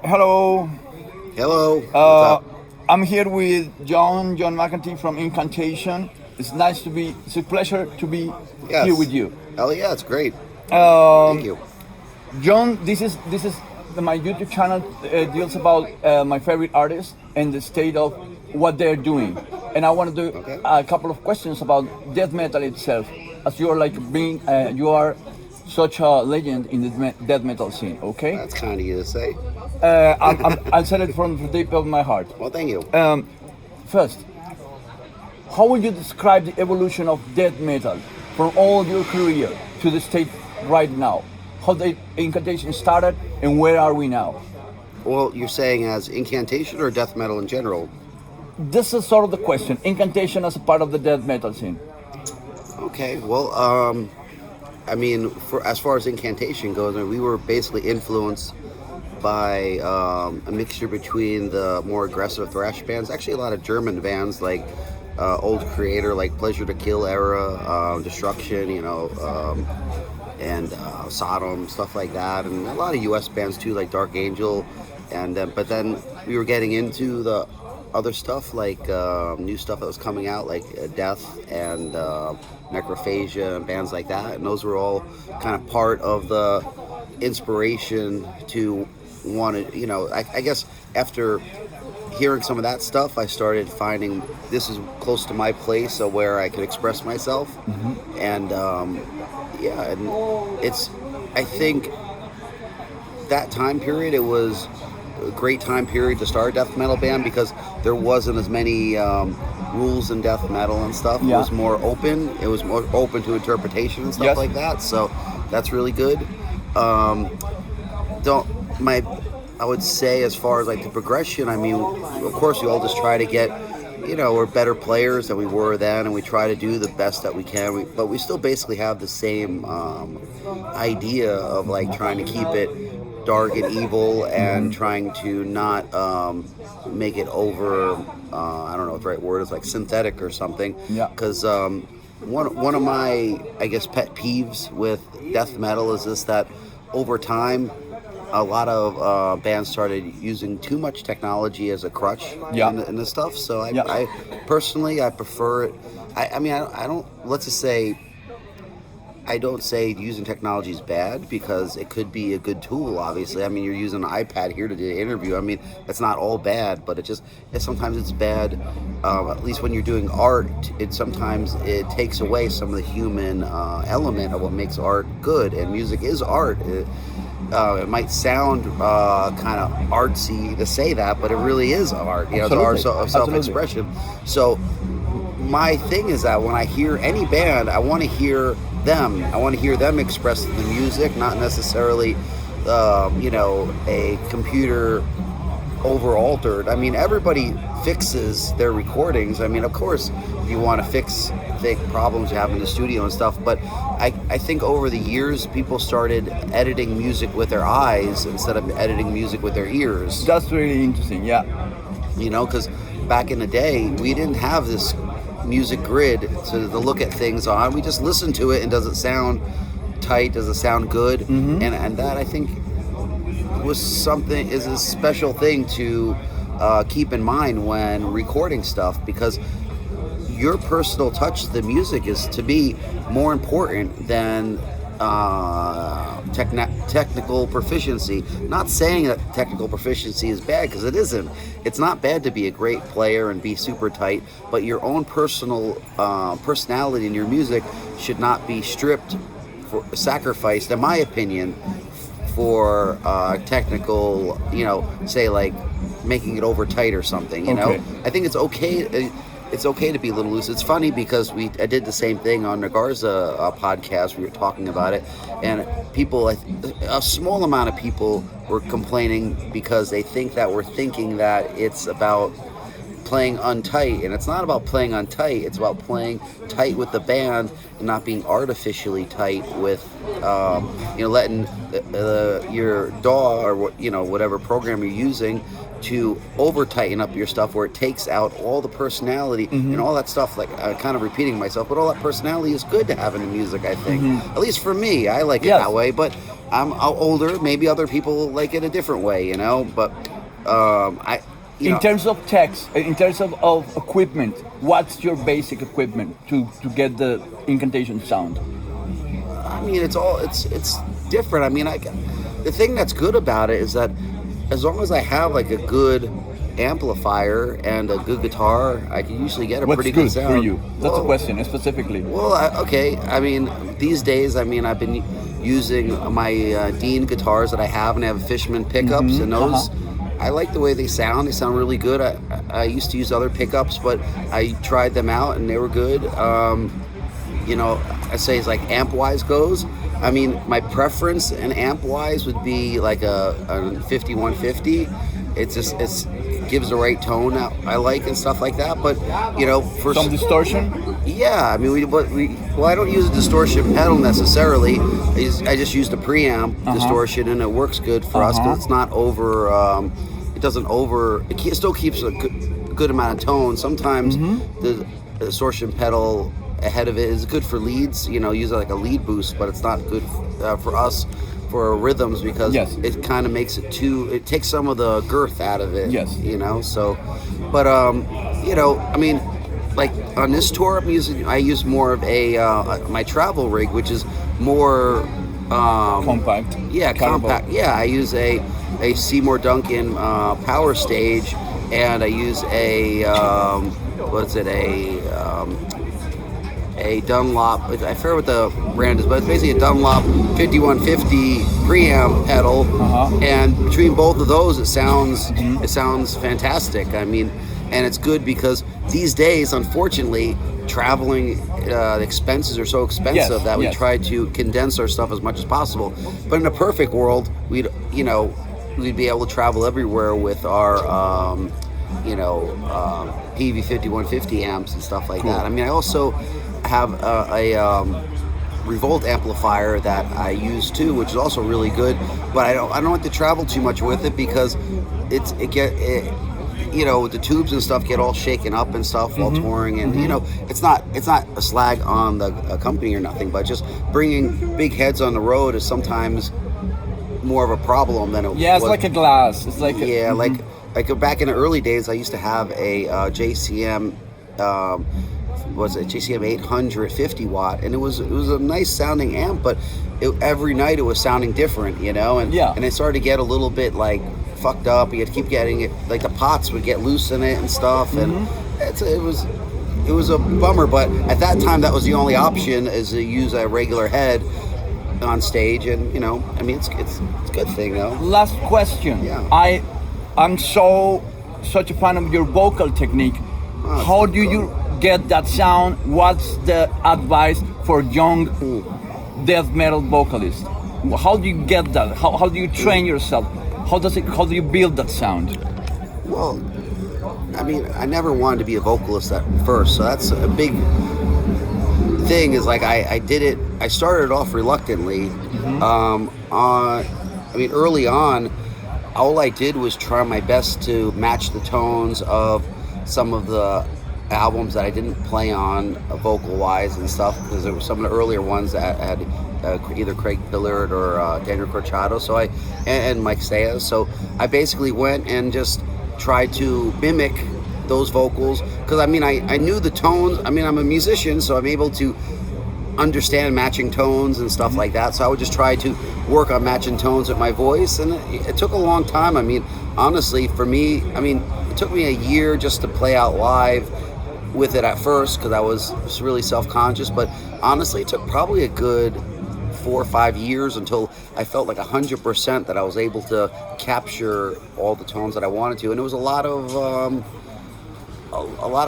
Hello. Hello. What's up? I'm here with John McEntee from Incantation. It's a pleasure to be here with Yes. you. Hell yeah, it's great. Thank Um, you. John, this is my YouTube channel deals about my favorite artists and the state of what they're doing. And I want to do Okay. a couple of questions about death metal itself, as you are such a legend in the death metal scene. Okay, That's kind of you to say. I'll say it from the deep of my heart. Well, thank you. First, how would you describe the evolution of death metal from all your career to the state right now? How the incantation started and where are we now? Well, you're saying as incantation or death metal in general? This is sort of the question. Incantation as a part of the death metal scene. Okay. Well, I mean, for as far as incantation goes, I mean, we were basically influenced by a mixture between the more aggressive thrash bands. Actually, a lot of German bands like Old Creator, like Pleasure to Kill era, Destruction, and Sodom, stuff like that, and a lot of U.S. bands too, like Dark Angel, and but then we were getting into the other stuff, like new stuff that was coming out, like Death and Necrophagia and bands like that, and those were all kind of part of the inspiration to want to, I guess after hearing some of that stuff, I started finding this is close to my place of where I could express myself, and yeah, and I think that time period, it was a great time period to start a death metal band because there wasn't as many rules in death metal and stuff. Yeah. It was more open. It was more open to interpretation and stuff Yes. like that. So that's really good. Don't my I would say as far as like the progression, I mean, of course we all just try to get, we're better players than we were then, and we try to do the best that we can. But we still basically have the same idea of like trying to keep it dark and evil and trying to not make it over. I don't know what the right word is, like synthetic or something. Yeah. Because one of my, I guess, pet peeves with death metal is this, that over time a lot of bands started using too much technology as a crutch Yeah. in the stuff. So Yeah. I personally, I prefer it. I mean, I don't, let's just say, I don't say using technology is bad, because it could be a good tool, obviously. I mean, you're using an iPad here to do the interview. I mean, it's not all bad, but sometimes it's bad, at least when you're doing art, sometimes it takes away some of the human element of what makes art good, and music is art. It might sound kind of artsy to say that, but it really is art. It's art of self-expression. So my thing is that when I hear any band, I want to hear them. I want to hear them express the music, not necessarily, a computer over altered. I mean, everybody fixes their recordings. I mean, of course, you want to fix the problems you have in the studio and stuff, but I think over the years people started editing music with their eyes instead of editing music with their ears. That's really interesting. Yeah. Because back in the day we didn't have this music grid to look at things on. We just listened to it, and does it sound tight, does it sound good? And that, I think, is a special thing to keep in mind when recording stuff, because your personal touch to the music is, to be more important than technical proficiency. Not saying that technical proficiency is bad, because it isn't. It's not bad to be a great player and be super tight, but your own personal personality in your music should not be sacrificed, in my opinion, for technical, say like making it over tight or something. Okay. I think it's okay. It's okay to be a little loose. It's funny because I did the same thing on the Garza podcast. We were talking about it, and a small amount of people were complaining because they think that we're thinking that it's about playing untight, and it's not about playing untight. It's about playing tight with the band and not being artificially tight with, letting your DAW or whatever program you're using to over tighten up your stuff, where it takes out all the personality and all that stuff. Like, kind of repeating myself, but all that personality is good to have in the music, I think. At least for me, I like it that way. But I'm older. Maybe other people like it a different way, you know. But in terms of text, in terms of equipment, what's your basic equipment to get the incantation sound? I mean, it's different. I mean, the thing that's good about it is that as long as I have like a good amplifier and a good guitar, I can usually get a pretty good sound. What's good for you? That's a question specifically. Well, okay. I mean, these days, I mean, I've been using my Dean guitars that I have, and I have Fishman pickups, and those. I like the way they sound. They sound really good. I used to use other pickups, but I tried them out and they were good. You know, I say it's like amp-wise goes. I mean, my preference in amp-wise would be like a 5150. It gives the right tone that I like and stuff like that. But you know, for some distortion. Yeah, I mean, I don't use a distortion pedal necessarily. I just use the preamp distortion, and it works good for us because it's not over. It doesn't over. It still keeps a good amount of tone. Sometimes the distortion pedal ahead of it is good for leads. You know, use it like a lead boost, but it's not good for us for rhythms because it kind of makes it too. It takes some of the girth out of it. Yes. You know. So, but you know, I mean. Like on this tour, I use more of my travel rig, which is more compact. Yeah, compact. Yeah, I use a Seymour Duncan power stage, and I use a Dunlop. I forget what the brand is, but it's basically a Dunlop 5150 preamp pedal. And between both of those, it sounds fantastic. I mean. And it's good because these days, unfortunately, traveling the expenses are so expensive that we try to condense our stuff as much as possible. But in a perfect world, we'd be able to travel everywhere with our PV 5150 amps and stuff like that. I mean, I also have a Revolt amplifier that I use too, which is also really good. But I don't like to travel too much with it because you know, the tubes and stuff get all shaken up and stuff while touring, and you know, it's not a slag on the company or nothing, but just bringing big heads on the road is sometimes more of a problem than it was. Yeah, it's like a glass. It's like like back in the early days, I used to have a JCM. JCM 800 50 watt, and it was a nice sounding amp, but every night it was sounding different, you know, and it started to get a little bit like fucked up. You had to keep getting it, like the pots would get loose in it and stuff, and it was a bummer. But at that time, that was the only option, is to use a regular head on stage, and you know, I mean, it's a good thing, though. Last question. Yeah. I'm such a fan of your vocal technique. How do you get that sound? What's the advice for young death metal vocalists? How do you get that? How do you train yourself? How do you build that sound? Well, I mean, I never wanted to be a vocalist at first, so that's a big thing. Is like I did it. I started off reluctantly. I mean, early on, all I did was try my best to match the tones of some of the albums that I didn't play on vocal-wise and stuff, because there were some of the earlier ones that had either Craig Billard or Daniel Corchado, and Mike Sayas. So I basically went and just tried to mimic those vocals, because I mean, I knew the tones. I mean, I'm a musician, so I'm able to understand matching tones and stuff like that. So I would just try to work on matching tones with my voice, and it took a long time. I mean, honestly, for me, I mean, it took me a year just to play out live with it at first, because I was really self-conscious, but honestly, it took probably a good 4 or 5 years until I felt like 100% that I was able to capture all the tones that I wanted to. And it was a lot of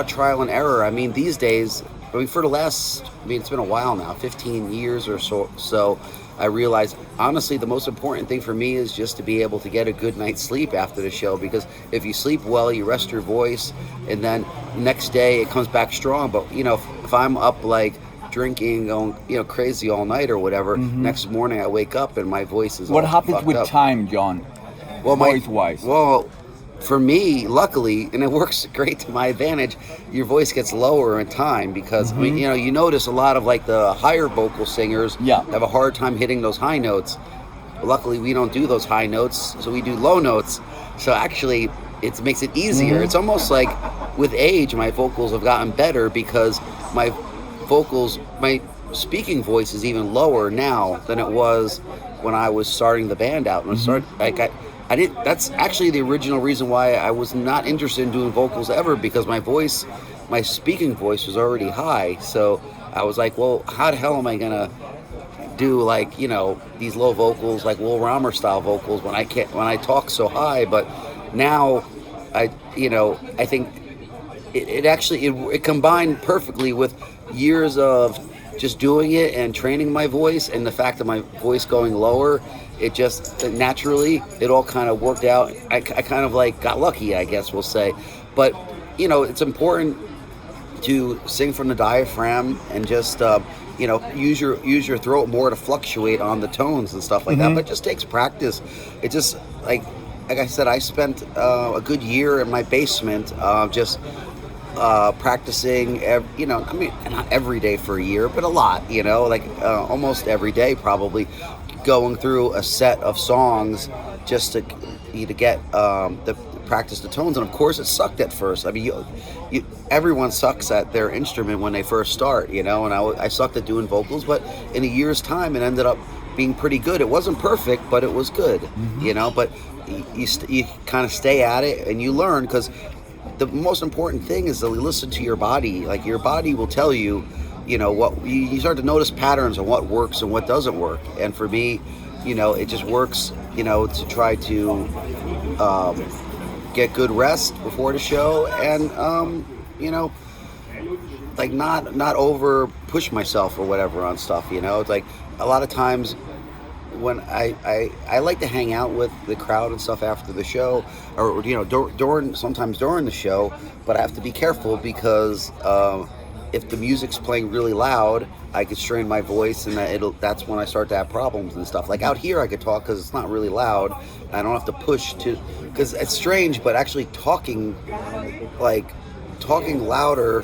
trial and error. I mean, these days, I mean, for the last, I mean, it's been a while now, 15 years or so, I realized, honestly, the most important thing for me is just to be able to get a good night's sleep after the show, because if you sleep well, you rest your voice, and then next day it comes back strong. But, you know, if I'm up like drinking, going, you know, crazy all night or whatever, next morning I wake up and my voice is what all happens fucked with up. time, John? Well, voice-wise. Well, for me, luckily, and it works great to my advantage, your voice gets lower in time, because I mean, you know, you notice a lot of like the higher vocal singers have a hard time hitting those high notes. luckily we don't do those high notes, so we do low notes. So actually, it makes it easier. It's almost like with age, my vocals have gotten better because my speaking voice is even lower now than it was when I was starting the band out. And I didn't. That's actually the original reason why I was not interested in doing vocals ever, because my speaking voice was already high. So I was like, well, how the hell am I gonna do like, these low vocals, like Will Romer style vocals when I talk so high? But now I think it combined perfectly with years of just doing it and training my voice, and the fact that my voice going lower, it just naturally, it all kind of worked out. I kind of like got lucky, I guess we'll say. But it's important to sing from the diaphragm and just use your throat more to fluctuate on the tones and stuff like that. But it just takes practice. It just like I said, I spent a good year in my basement just practicing not every day for a year, but a lot, almost every day, probably going through a set of songs just to get the practice the tones. And of course it sucked at first. I mean, everyone sucks at their instrument when they first start, and I sucked at doing vocals, but in a year's time it ended up being pretty good. It wasn't perfect, but it was good. But you kind of stay at it and you learn, because the most important thing is to listen to your body. Like, your body will tell you, what you start to notice patterns on what works and what doesn't work. And for me, it just works, to try to get good rest before the show, and like not over push myself or whatever on stuff. It's like a lot of times when I like to hang out with the crowd and stuff after the show, or sometimes during the show, but I have to be careful because if the music's playing really loud, I could strain my voice, and that's when I start to have problems and stuff. Like out here I could talk because it's not really loud. I don't have to push because it's strange, but actually talking louder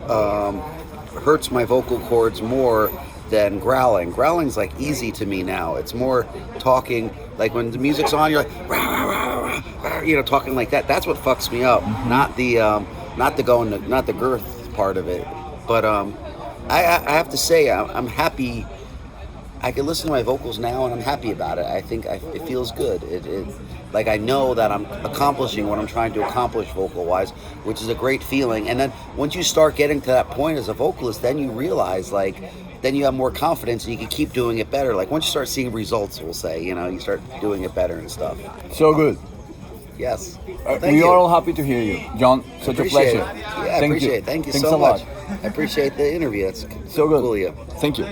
hurts my vocal cords more than growling. Growling's like easy to me now. It's more talking, like when the music's on, you're like rah, rah, rah, rah, talking like that. That's what fucks me up, not the girth part of it. But I have to say, I'm happy. I can listen to my vocals now and I'm happy about it. I think it feels good. Like I know that I'm accomplishing what I'm trying to accomplish vocal-wise, which is a great feeling. And then once you start getting to that point as a vocalist, then you realize, then you have more confidence and you can keep doing it better. Like once you start seeing results, we'll say, you start doing it better and stuff. So good. Yes. We are all happy to hear you, John. Such a pleasure. Yeah, I appreciate it. Thank you Thanks so a lot. much. I appreciate the interview. It's so good. Cool of you. Thank you.